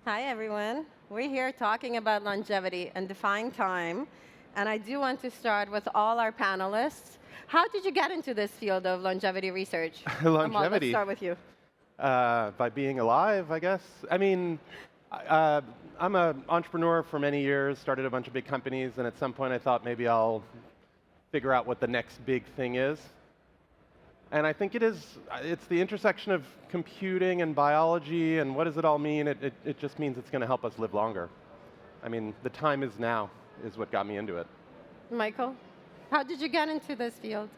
Hi, everyone. We're here talking about longevity and defying time. And I do want to start with all our panelists. How did you get into this field of longevity research? Amal, let's Longevity, start with you. by being alive, I guess. I mean, uh, I'm an entrepreneur for many years, started a bunch of big companies, and at some point I thought maybe I'll figure out what the next big thing is. And I think it's the intersection of computing and biology, and what does it all mean? It just means it's going to help us live longer. I mean, the time is now, is what got me into it. Michael, how did you get into this field?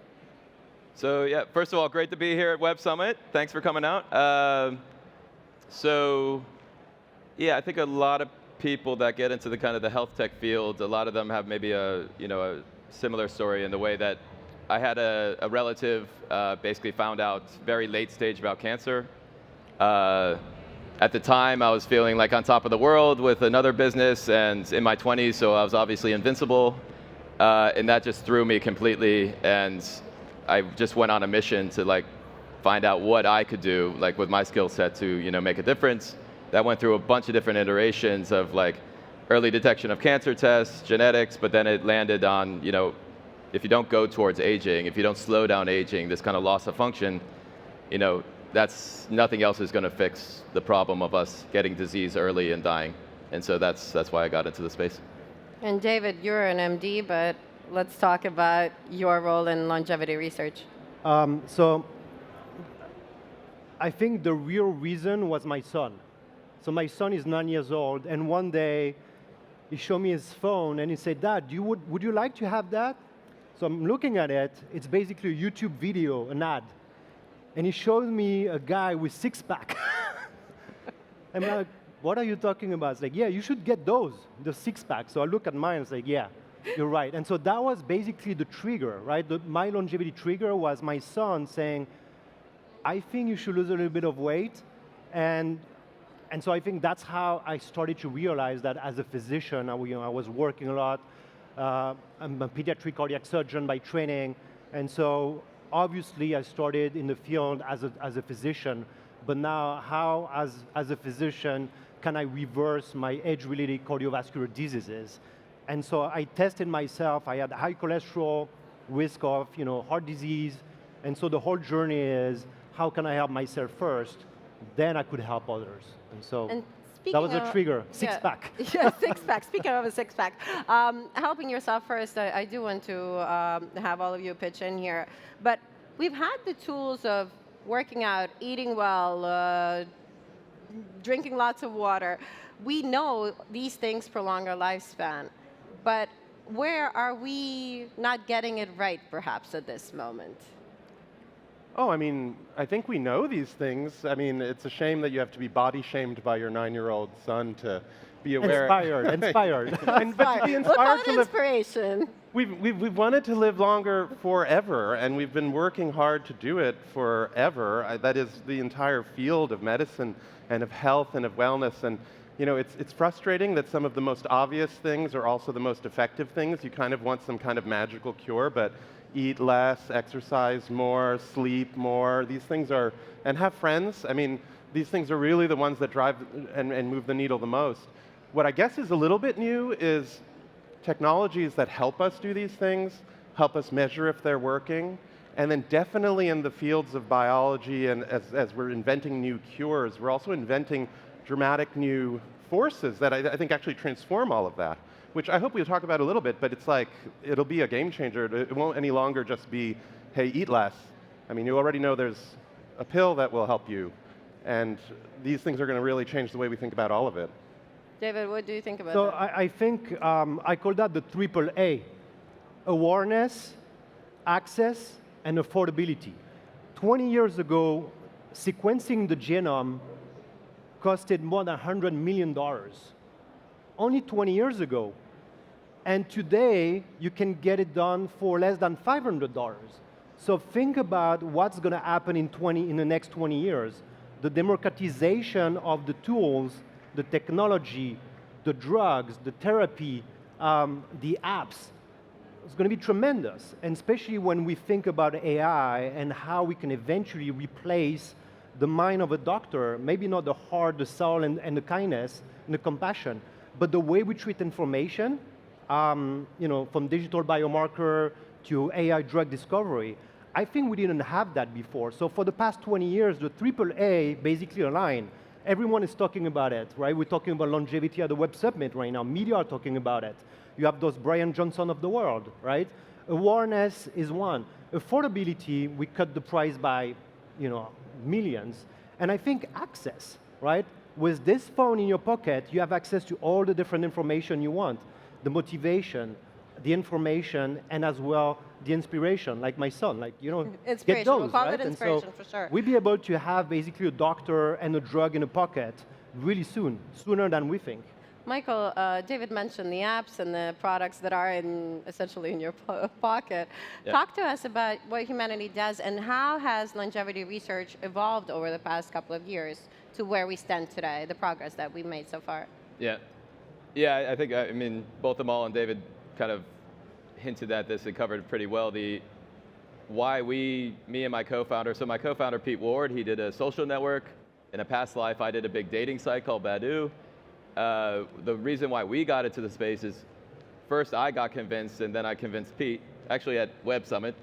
So yeah, first of all, great to be here at Web Summit. Thanks for coming out. So yeah, I think a lot of people that get into the kind of the health tech field, a lot of them have maybe a similar story in the way that I had a relative basically found out very late stage about cancer. At the time, I was feeling like on top of the world with another business and in my 20s, so I was obviously invincible. And that just threw me completely, and I just went on a mission to like find out what I could do, like with my skill set to make a difference. That went through a bunch of different iterations of like early detection of cancer tests, genetics, but then it landed on, if you don't go towards aging, if you don't slow down aging, this kind of loss of function, that's nothing else is going to fix the problem of us getting disease early and dying. And so that's why I got into the space. And David, you're an MD, but let's talk about your role in longevity research. So I think the real reason was my son. So my son is 9 years old, and one day he showed me his phone, and he said, "Dad, would you like to have that?" So I'm looking at it. It's basically a YouTube video, an ad. And he showed me a guy with six-pack. I'm like, "What are you talking about?" It's like, "Yeah, you should get those, the six-pack." So I look at mine and it's like, "Yeah, you're right." And so that was basically the trigger, right? My longevity trigger was my son saying, "I think you should lose a little bit of weight." And so I think that's how I started to realize that as a physician, I was working a lot. I'm a pediatric cardiac surgeon by training. And so obviously I started in the field as a physician, but now how as a physician can I reverse my age-related cardiovascular diseases? And so I tested myself. I had high cholesterol, risk of heart disease. And so the whole journey is how can I help myself first? Then I could help others. And so that was a trigger, six-pack. Yeah, six-pack. Speaking of a six-pack, helping yourself first, I do want to have all of you pitch in here. But we've had the tools of working out, eating well, drinking lots of water. We know these things prolong our lifespan. But where are we not getting it right, perhaps, at this moment? Oh, I mean, I think we know these things. I mean, it's a shame that you have to be body shamed by your 9-year-old son to be aware. Inspired. But to be We'll inspired call it to live. inspiration. We've wanted to live longer forever, and we've been working hard to do it forever. That is the entire field of medicine and of health and of wellness. And it's frustrating that some of the most obvious things are also the most effective things. You kind of want some kind of magical cure, but eat less, exercise more, sleep more. These things are, and have friends. I mean, these things are really the ones that drive and move the needle the most. What I guess is a little bit new is technologies that help us do these things, help us measure if they're working, and then definitely in the fields of biology and as we're inventing new cures, we're also inventing dramatic new forces that I think actually transform all of that, which I hope we'll talk about a little bit, but it's like, it'll be a game changer. It won't any longer just be, hey, eat less. I mean, you already know there's a pill that will help you, and these things are going to really change the way we think about all of it. David, what do you think about So that? I think I call that the triple A: awareness, access, and affordability. 20 years ago, sequencing the genome costed more than $100 million. Only 20 years ago. And today, you can get it done for less than $500. So think about what's going to happen in the next 20 years. The democratization of the tools, the technology, the drugs, the therapy, the apps, is going to be tremendous. And especially when we think about AI and how we can eventually replace the mind of a doctor, maybe not the heart, the soul, and the kindness, and the compassion. But the way we treat information, from digital biomarker to AI drug discovery, I think we didn't have that before. So for the past 20 years, the AAA basically aligned. Everyone is talking about it, right? We're talking about longevity at the Web Summit right now. Media are talking about it. You have those Brian Johnson of the world, right? Awareness is one. Affordability, we cut the price by, millions. And I think access, right? With this phone in your pocket, you have access to all the different information you want. The motivation, the information, and as well, the inspiration, like my son, Inspiration, get those, we'll call right? it inspiration for sure. We'll be able to have basically a doctor and a drug in a pocket really soon, sooner than we think. Michael, David mentioned the apps and the products that are essentially in your pocket. Yeah. Talk to us about what humanity does and how has longevity research evolved over the past couple of years to where we stand today, the progress that we've made so far. Yeah, I think, both Amal and David kind of hinted at this and covered it pretty well. Why me and my co-founder, so my co-founder Pete Ward, he did a social network. In a past life, I did a big dating site called Badoo. The reason why we got into the space is, first I got convinced, and then I convinced Pete, actually at Web Summit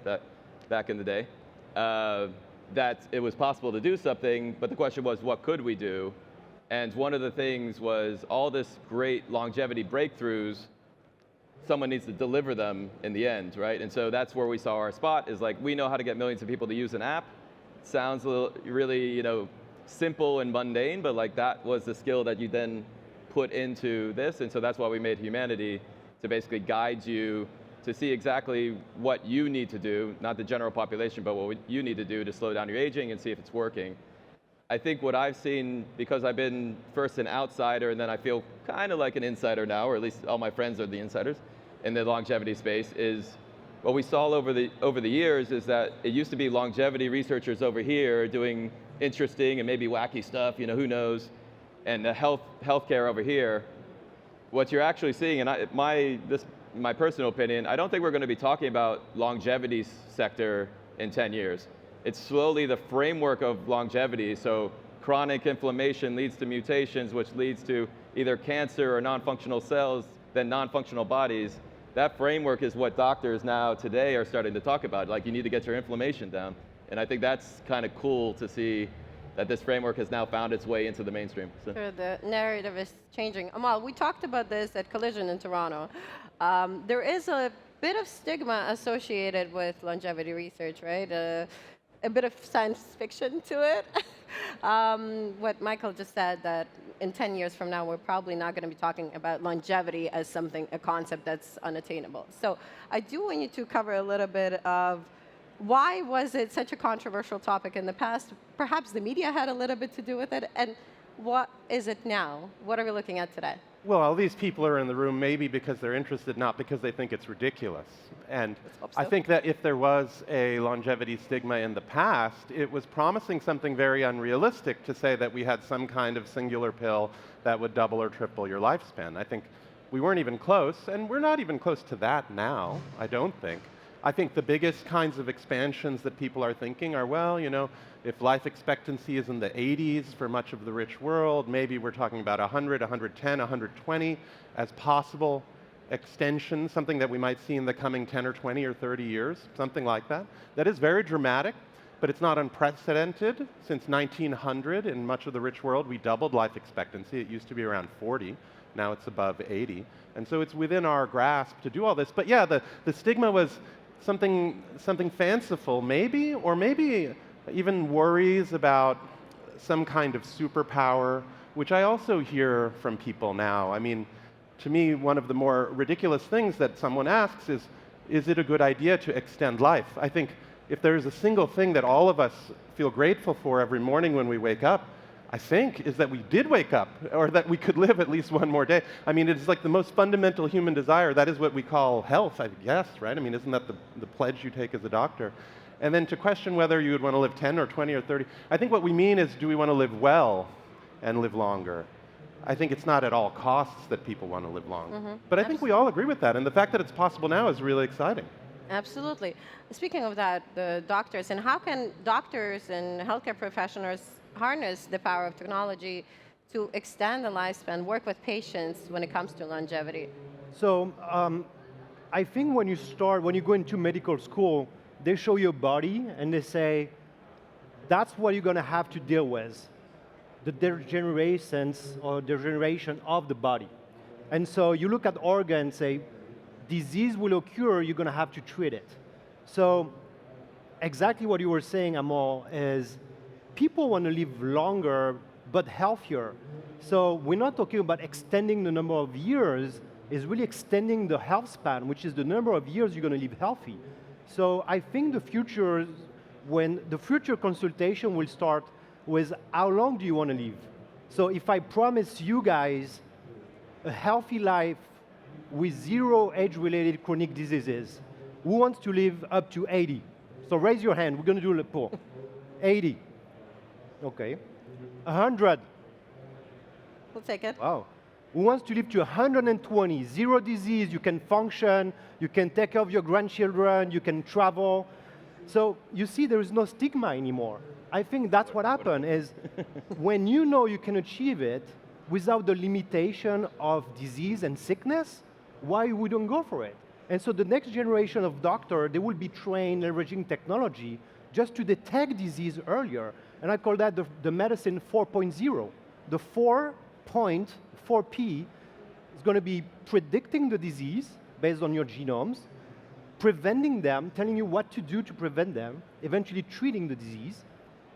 back in the day, that it was possible to do something, but the question was, what could we do? And one of the things was all this great longevity breakthroughs, someone needs to deliver them in the end, right? And so that's where we saw our spot, is like, we know how to get millions of people to use an app. It sounds a little, really, simple and mundane, but like that was the skill that you then put into this. And so that's why we made Humanity, to basically guide you to see exactly what you need to do, not the general population, but what you need to do to slow down your aging and see if it's working. I think what I've seen, because I've been first an outsider and then I feel kind of like an insider now, or at least all my friends are the insiders in the longevity space, is what we saw over the years is that it used to be longevity researchers over here doing interesting and maybe wacky stuff, who knows, and the healthcare over here. What you're actually seeing, and my personal opinion, I don't think we're going to be talking about longevity sector in 10 years. It's slowly the framework of longevity. So chronic inflammation leads to mutations, which leads to either cancer or non-functional cells, then non-functional bodies. That framework is what doctors now today are starting to talk about. Like, you need to get your inflammation down. And I think that's kind of cool to see that this framework has now found its way into the mainstream. So. Sure, the narrative is changing. Amal, we talked about this at Collision in Toronto. There is a bit of stigma associated with longevity research, right? A bit of science fiction to it. What Michael just said, that in 10 years from now, we're probably not going to be talking about longevity as a concept that's unattainable. So I do want you to cover a little bit of why was it such a controversial topic in the past? Perhaps the media had a little bit to do with it, and what is it now? What are we looking at today? Well, all these people are in the room maybe because they're interested, not because they think it's ridiculous. And Let's hope so. I think that if there was a longevity stigma in the past, it was promising something very unrealistic to say that we had some kind of singular pill that would double or triple your lifespan. I think we weren't even close, and we're not even close to that now, I don't think. I think the biggest kinds of expansions that people are thinking are, well, if life expectancy is in the 80s for much of the rich world, maybe we're talking about 100, 110, 120 as possible extension, something that we might see in the coming 10 or 20 or 30 years, something like that. That is very dramatic, but it's not unprecedented. Since 1900, in much of the rich world, we doubled life expectancy. It used to be around 40. Now it's above 80. And so it's within our grasp to do all this. But yeah, the stigma was something fanciful, maybe, or maybe even worries about some kind of superpower, which I also hear from people now. I mean, to me, one of the more ridiculous things that someone asks is it a good idea to extend life? I think if there's a single thing that all of us feel grateful for every morning when we wake up, I think, is that we did wake up, or that we could live at least one more day. I mean, it's like the most fundamental human desire. That is what we call health, I guess, right? I mean, isn't that the pledge you take as a doctor? And then to question whether you would want to live 10 or 20 or 30, I think what we mean is, do we want to live well and live longer? I think it's not at all costs that people want to live long. Mm-hmm. But I think we all agree with that, and the fact that it's possible now is really exciting. Absolutely. Speaking of that, the doctors, and how can doctors and healthcare professionals harness the power of technology to extend the lifespan, work with patients when it comes to longevity? So I think when you go into medical school, they show you a body and they say, that's what you're going to have to deal with, the degenerations or degeneration of the body. And so you look at organs and say, disease will occur, you're going to have to treat it. So exactly what you were saying, Amol, is people want to live longer but healthier. So we're not talking about extending the number of years, it's really extending the health span, which is the number of years you're going to live healthy. So I think the future consultation will start with how long do you want to live? So if I promise you guys a healthy life with 0 age-related chronic diseases, who wants to live up to 80? So raise your hand, we're going to do a poll. 80. Okay. 100. We'll take it. Wow. Who wants to live to 120? 0 disease, you can function, you can take care of your grandchildren, you can travel. So you see, there is no stigma anymore. I think that's what happened is when you know you can achieve it without the limitation of disease and sickness, why we don't go for it? And so the next generation of doctors, they will be trained leveraging technology just to detect disease earlier. And I call that the medicine 4.0. The 4P is going to be predicting the disease based on your genomes, preventing them, telling you what to do to prevent them, eventually treating the disease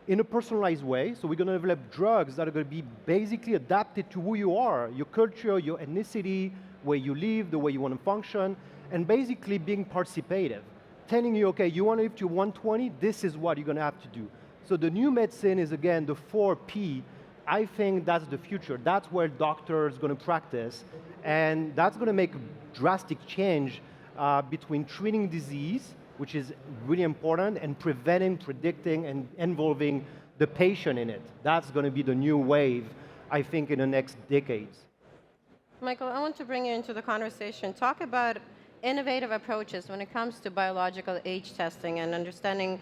in a personalized way. So we're going to develop drugs that are going to be basically adapted to who you are, your culture, your ethnicity, where you live, the way you want to function, and basically being participative, telling you, okay, you want to live to 120, this is what you're going to have to do. So the new medicine is, again, the 4P. I think that's the future. That's where doctors are going to practice, and that's going to make a drastic change between treating disease, which is really important, and preventing, predicting, and involving the patient in it. That's going to be the new wave, I think, in the next decades. Michael, I want to bring you into the conversation. Talk about innovative approaches when it comes to biological age testing and understanding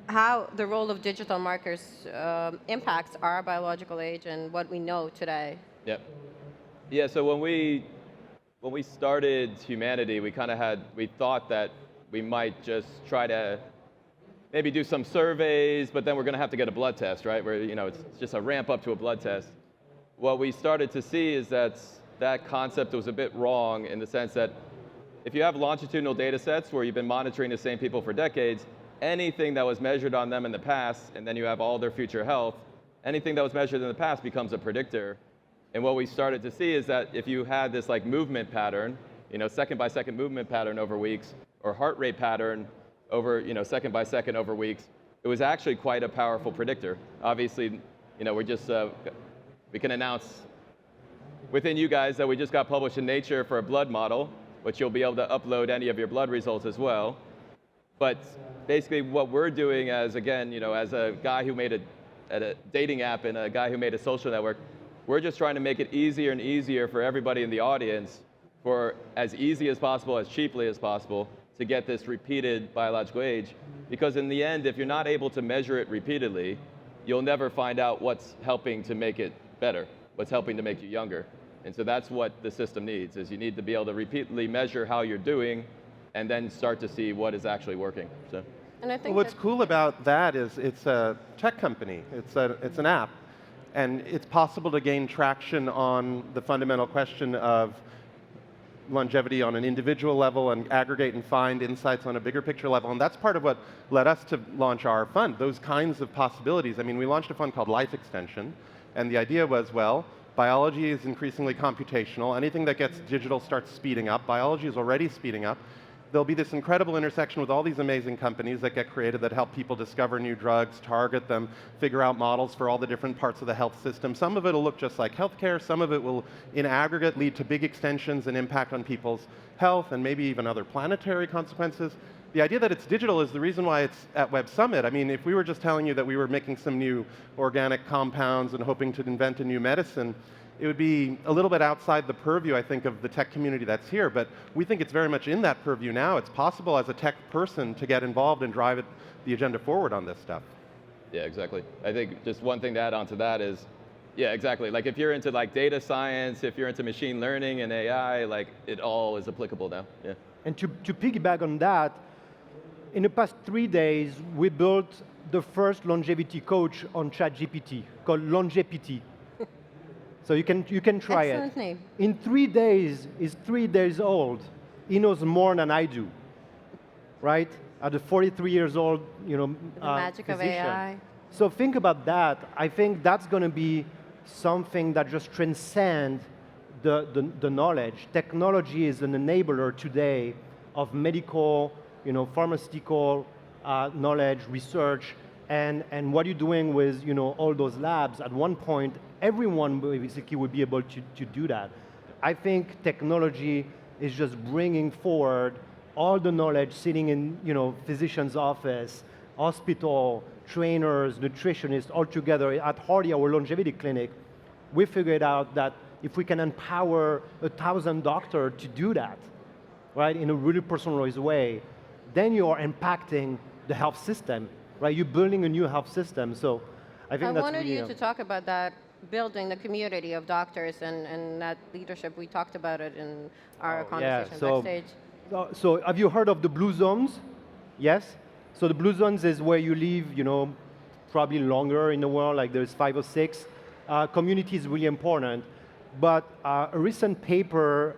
how the role of digital markers impacts our biological age and what we know today. Yep. Yeah, so when we started humanity, we thought that we might just try to maybe do some surveys, but then we're going to have to get a blood test, right? Where, it's just a ramp up to a blood test. What we started to see is that concept was a bit wrong in the sense that if you have longitudinal data sets where you've been monitoring the same people for decades, anything that was measured on them in the past, and then you have all their future health, anything that was measured in the past becomes a predictor. And what we started to see is that if you had this movement pattern, second by second movement pattern over weeks, or heart rate pattern over, second by second over weeks, it was actually quite a powerful predictor. Obviously, we can announce within you guys that we just got published in Nature for a blood model, which you'll be able to upload any of your blood results as well. But basically what we're doing as a guy who made a dating app and a guy who made a social network, we're just trying to make it easier and easier for everybody in the audience, for as easy as possible, as cheaply as possible, to get this repeated biological age. Because in the end, if you're not able to measure it repeatedly, you'll never find out what's helping to make it better, what's helping to make you younger. And so that's what the system needs, is you need to be able to repeatedly measure how you're doing and then start to see what is actually working. So. And I think what's cool about that is it's a tech company. It's an app. And it's possible to gain traction on the fundamental question of longevity on an individual level and aggregate and find insights on a bigger picture level. And that's part of what led us to launch our fund, those kinds of possibilities. I mean, we launched a fund called Life Extension. And the idea was, well, biology is increasingly computational. Anything that gets digital starts speeding up. Biology is already speeding up. There'll be this incredible intersection with all these amazing companies that get created that help people discover new drugs, target them, figure out models for all the different parts of the health system. Some of it will look just like healthcare. Some of it will, in aggregate, lead to big extensions and impact on people's health and maybe even other planetary consequences. The idea that it's digital is the reason why it's at Web Summit. I mean, if we were just telling you that we were making some new organic compounds and hoping to invent a new medicine, it would be a little bit outside the purview, I think, of the tech community that's here. But we think it's very much in that purview now. It's possible as a tech person to get involved and drive the agenda forward on this stuff. Yeah, exactly. I think just one thing to add on to that is Yeah, exactly. Like if you're into like data science, if you're into machine learning and AI, like it all is applicable now. Yeah. And to piggyback on that, in the past 3 days, we built the first longevity coach on ChatGPT called Longevity. So you can try Excellent it. name. In 3 days, he's 3 days old. He knows more than I do, right? At a 43 years old, The magic of physician. AI. So think about that. I think that's going to be something that just transcends the knowledge. Technology is an enabler today of medical, pharmaceutical knowledge, research, and what you're doing with all those labs. At one point, everyone basically would be able to do that. I think technology is just bringing forward all the knowledge sitting in physician's office, hospital, trainers, nutritionists, all together. At Hardy, our longevity clinic, we figured out that if we can empower 1,000 doctors to do that, right, in a really personalized way, then you are impacting the health system, right? You're building a new health system. So I think I that's wanted really, you to talk about that, building the community of doctors and that leadership. We talked about it in our conversation backstage. So have you heard of the blue zones? Yes? So the blue zones is where you live, probably longer in the world, like there's 5 or 6. Community is really important. But a recent paper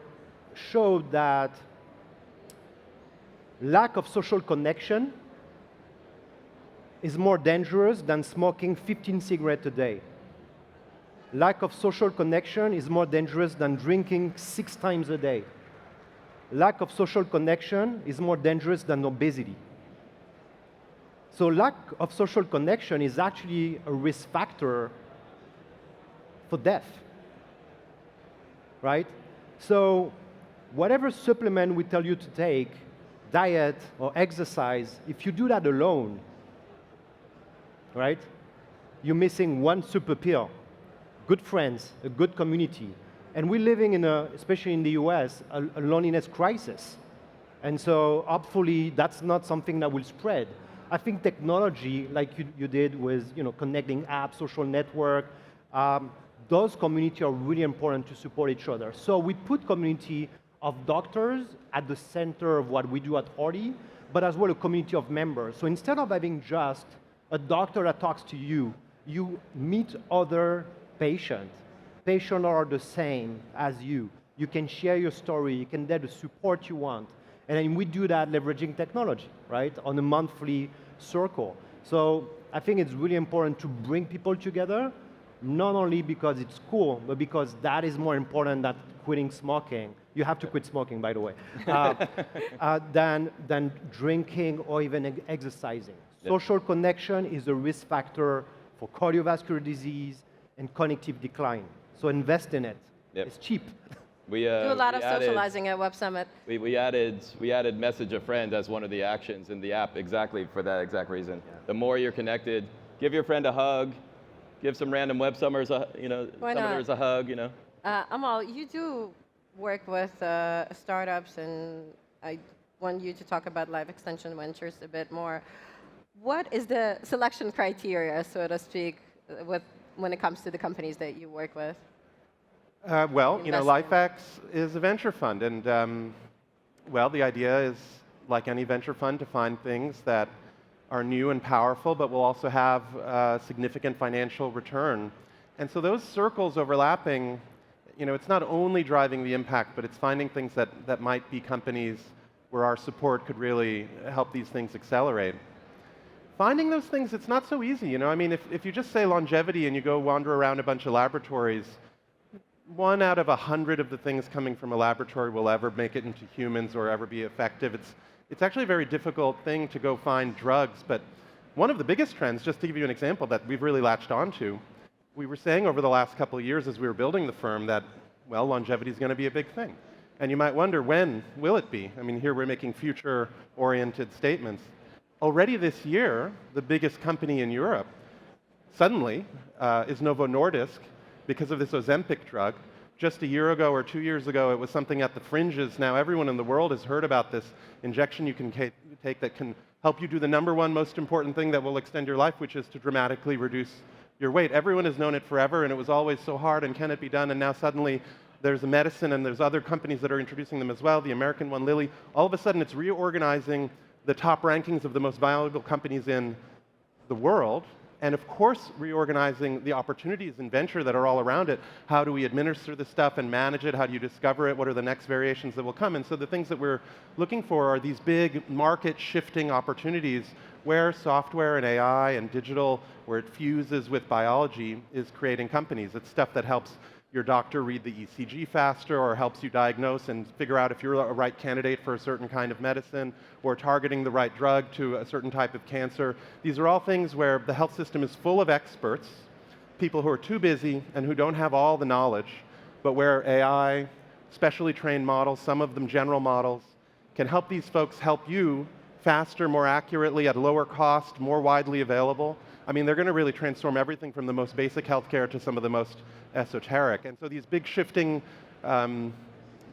showed that lack of social connection is more dangerous than smoking 15 cigarettes a day. Lack of social connection is more dangerous than drinking 6 times a day. Lack of social connection is more dangerous than obesity. So lack of social connection is actually a risk factor for death, right? So whatever supplement we tell you to take, diet or exercise, if you do that alone, right, you're missing one super pill. Good friends, a good community. And we're living in especially in the US, a loneliness crisis. And so hopefully that's not something that will spread. I think technology, like you did with connecting apps, social network, those communities are really important to support each other. So we put community of doctors at the center of what we do at Hardy, but as well a community of members. So instead of having just a doctor that talks to you, you meet other patients. Patients are the same as you. You can share your story, you can get the support you want. And then we do that leveraging technology, right, on a monthly circle. So I think it's really important to bring people together, not only because it's cool, but because that is more important than quitting smoking. You have to quit smoking, by the way, than drinking or even exercising. Yep. Social connection is a risk factor for cardiovascular disease and cognitive decline. So invest in it. Yep. It's cheap. We Do a lot of added- socializing at Web Summit. We added message a friend as one of the actions in the app exactly for that exact reason. Yeah. The more you're connected, give your friend a hug, give some random web summers summiters a hug, Amal, you do work with startups, and I want you to talk about life extension ventures a bit more. What is the selection criteria, so to speak, when it comes to the companies that you work with? Well, LifeX is a venture fund, and well, the idea is, like any venture fund, to find things that are new and powerful, but will also have significant financial return. And so those circles overlapping, it's not only driving the impact, but it's finding things that might be companies where our support could really help these things accelerate. Finding those things, it's not so easy. If you just say longevity and you go wander around a bunch of laboratories, 1 out of 100 of the things coming from a laboratory will ever make it into humans or ever be effective. It's actually a very difficult thing to go find drugs, but one of the biggest trends, just to give you an example that we've really latched onto, we were saying over the last couple of years as we were building the firm that, well, longevity is going to be a big thing. And you might wonder, when will it be? Here we're making future-oriented statements. Already this year, the biggest company in Europe suddenly is Novo Nordisk because of this Ozempic drug. Just a year ago or 2 years ago, it was something at the fringes. Now everyone in the world has heard about this injection you can take that can help you do the #1 most important thing that will extend your life, which is to dramatically reduce your weight. Everyone has known it forever, and it was always so hard, and can it be done? And now suddenly there's a medicine, and there's other companies that are introducing them as well, the American one, Lilly. All of a sudden, it's reorganizing the top rankings of the most valuable companies in the world, and of course reorganizing the opportunities in venture that are all around it. How do we administer this stuff and manage it? How do you discover it? What are the next variations that will come? And so the things that we're looking for are these big market shifting opportunities where software and AI and digital, where it fuses with biology, is creating companies. It's stuff that helps your doctor read the ECG faster, or helps you diagnose and figure out if you're a right candidate for a certain kind of medicine, or targeting the right drug to a certain type of cancer. These are all things where the health system is full of experts, people who are too busy and who don't have all the knowledge, but where AI, specially trained models, some of them general models, can help these folks help you faster, more accurately, at a lower cost, more widely available. I mean, they're going to really transform everything from the most basic healthcare to some of the most esoteric. And so these big shifting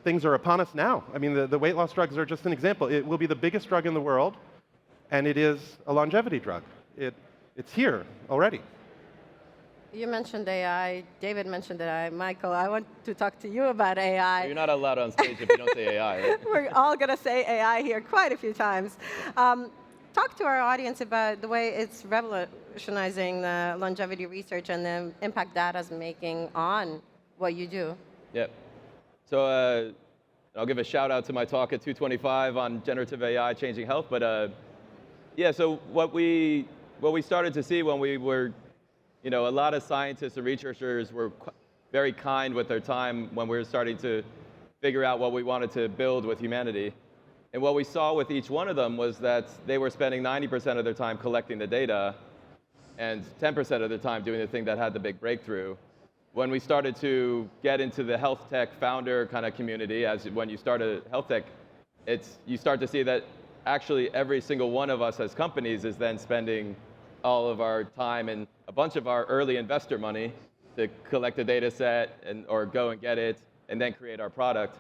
things are upon us now. I mean, the weight loss drugs are just an example. It will be the biggest drug in the world, and it is a longevity drug. It's here already. You mentioned AI. David mentioned AI. Michael, I want to talk to you about AI. You're not allowed on stage if you don't say AI, right? We're all going to say AI here quite a few times. Talk to our audience about the way it's revolutionizing the longevity research and the impact that is making on what you do. Yep. So I'll give a shout out to my talk at 225 on generative AI changing health. But yeah, so what we started to see when we were, a lot of scientists and researchers were very kind with their time when we were starting to figure out what we wanted to build with humanity. And what we saw with each one of them was that they were spending 90% of their time collecting the data and 10% of the time doing the thing that had the big breakthrough. When we started to get into the health tech founder kind of community, as when you start a health tech, you start to see that actually every single one of us as companies is then spending all of our time and a bunch of our early investor money to collect a data set or go and get it and then create our product.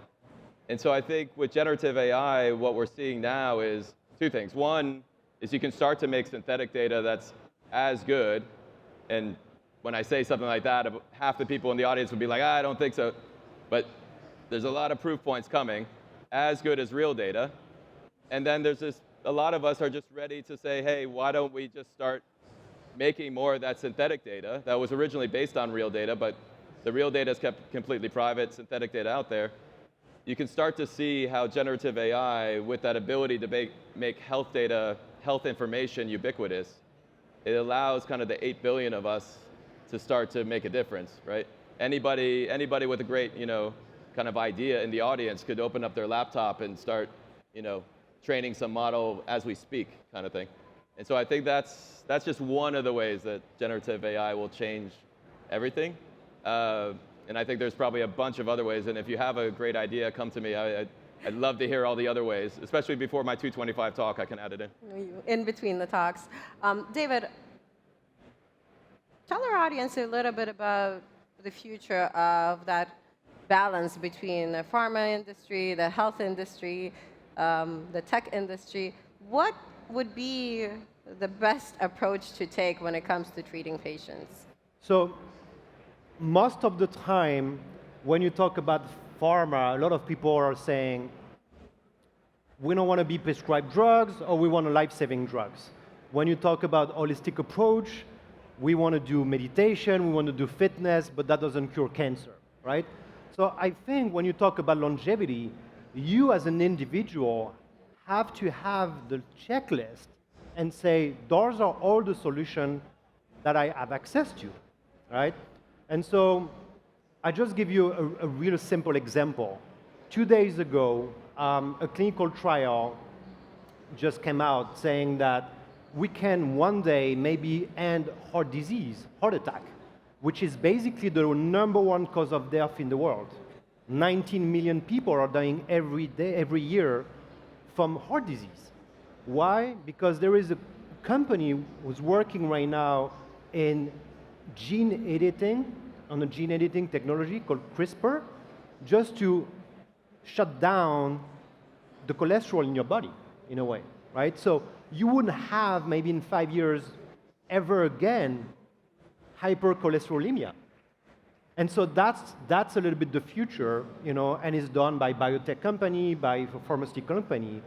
And so I think with generative AI, what we're seeing now is two things. One is you can start to make synthetic data that's as good. And when I say something like that, half the people in the audience would be like, I don't think so. But there's a lot of proof points coming, as good as real data. And then a lot of us are just ready to say, hey, why don't we just start making more of that synthetic data that was originally based on real data, but the real data is kept completely private, synthetic data out there. You can start to see how generative AI, with that ability to make health data, health information ubiquitous, it allows kind of the 8 billion of us to start to make a difference, right? Anybody with a great, kind of idea in the audience could open up their laptop and start, training some model as we speak, kind of thing. And so I think that's just one of the ways that generative AI will change everything. And I think there's probably a bunch of other ways. And if you have a great idea, come to me. I'd love to hear all the other ways, especially before my 225 talk. I can add it in. In between the talks. David, tell our audience a little bit about the future of that balance between the pharma industry, the health industry, the tech industry. What would be the best approach to take when it comes to treating patients? So most of the time, when you talk about pharma, a lot of people are saying, we don't want to be prescribed drugs, or we want life-saving drugs. When you talk about holistic approach, we want to do meditation, we want to do fitness, but that doesn't cure cancer, right? So I think when you talk about longevity, you as an individual have to have the checklist and say, those are all the solutions that I have access to, right? And so I just give you a real simple example. 2 days ago, a clinical trial just came out saying that we can one day maybe end heart disease, heart attack, which is basically the #1 cause of death in the world. 19 million people are dying every year from heart disease. Why? Because there is a company who's working right now in gene editing, on a gene editing technology called CRISPR, just to shut down the cholesterol in your body, in a way, right? So you wouldn't have, maybe in 5 years, ever again hypercholesterolemia. And so that's a little bit the future, and it's done by biotech company, by pharmaceutical company.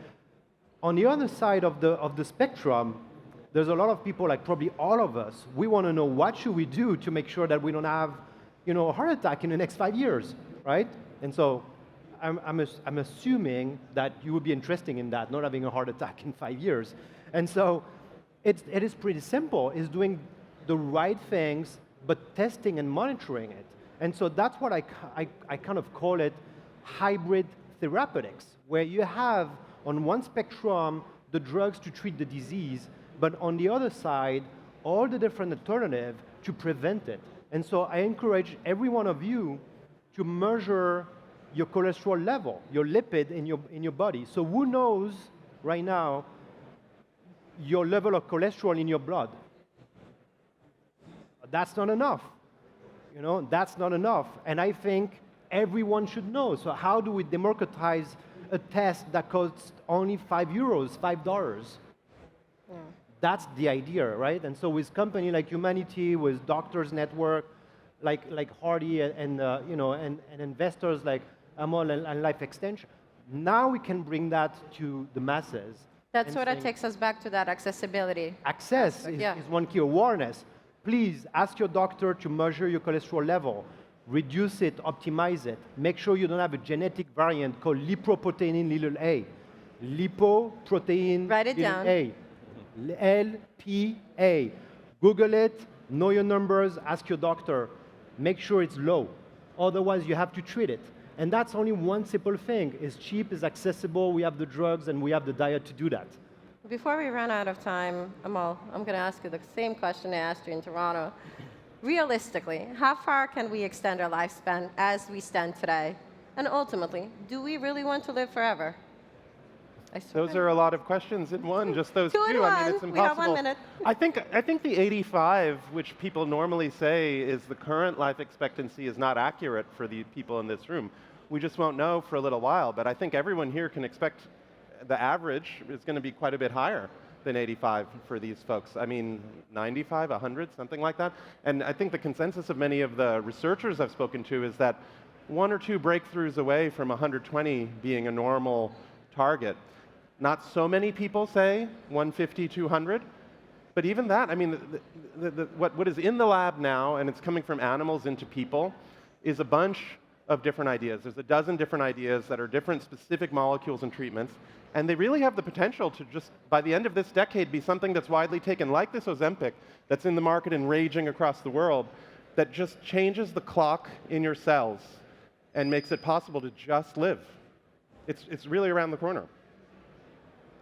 On the other side of the spectrum, there's a lot of people, like probably all of us, we want to know what should we do to make sure that we don't have, a heart attack in the next 5 years, right? And so I'm assuming that you would be interested in that, not having a heart attack in 5 years. And so it is pretty simple. It's doing the right things, but testing and monitoring it. And so that's what I kind of call it hybrid therapeutics, where you have on one spectrum the drugs to treat the disease, but on the other side, all the different alternatives to prevent it. And so I encourage every one of you to measure your cholesterol level, your lipid in your body. So who knows right now your level of cholesterol in your blood? That's not enough. That's not enough. And I think everyone should know. So how do we democratize a test that costs only €5, $5? Yeah. That's the idea, right? And so with company like Humanity, with Doctors Network, like Hardy, and investors like Amol and Life Extension, now we can bring that to the masses. That sort of takes us back to that accessibility. Access is one key. Awareness. Please ask your doctor to measure your cholesterol level, reduce it, optimize it. Make sure you don't have a genetic variant called lipoprotein little a. Lipoprotein Write it little down. a. LPA. Google it, know your numbers, ask your doctor. Make sure it's low. Otherwise, you have to treat it. And that's only one simple thing. It's cheap, it's accessible, we have the drugs, and we have the diet to do that. Before we run out of time, Amal, I'm going to ask you the same question I asked you in Toronto. Realistically, how far can we extend our lifespan as we stand today? And ultimately, do we really want to live forever? Those are a lot of questions in one, just those two. two. I mean, it's impossible. We have 1 minute. I think the 85, which people normally say is the current life expectancy, is not accurate for the people in this room. We just won't know for a little while, but I think everyone here can expect the average is going to be quite a bit higher than 85 for these folks. I mean, 95, 100, something like that. And I think the consensus of many of the researchers I've spoken to is that 1 or 2 breakthroughs away from 120 being a normal target. Not so many people say 150, 200, but even that, I mean, what is in the lab now, and it's coming from animals into people, is a bunch of different ideas. There's a dozen different ideas that are different specific molecules and treatments, and they really have the potential to just, by the end of this decade, be something that's widely taken, like this Ozempic, that's in the market and raging across the world, that just changes the clock in your cells and makes it possible to just live. It's really around the corner.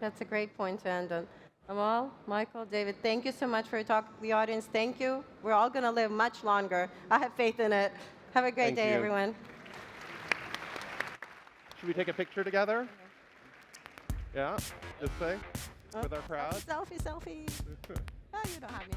That's a great point to end on. Amal, Michael, David, thank you so much for your talk. The audience, thank you. We're all going to live much longer. I have faith in it. Have a great day, everyone. Should we take a picture together? Yeah, this way, with our crowd. Selfie. Oh, you don't have me.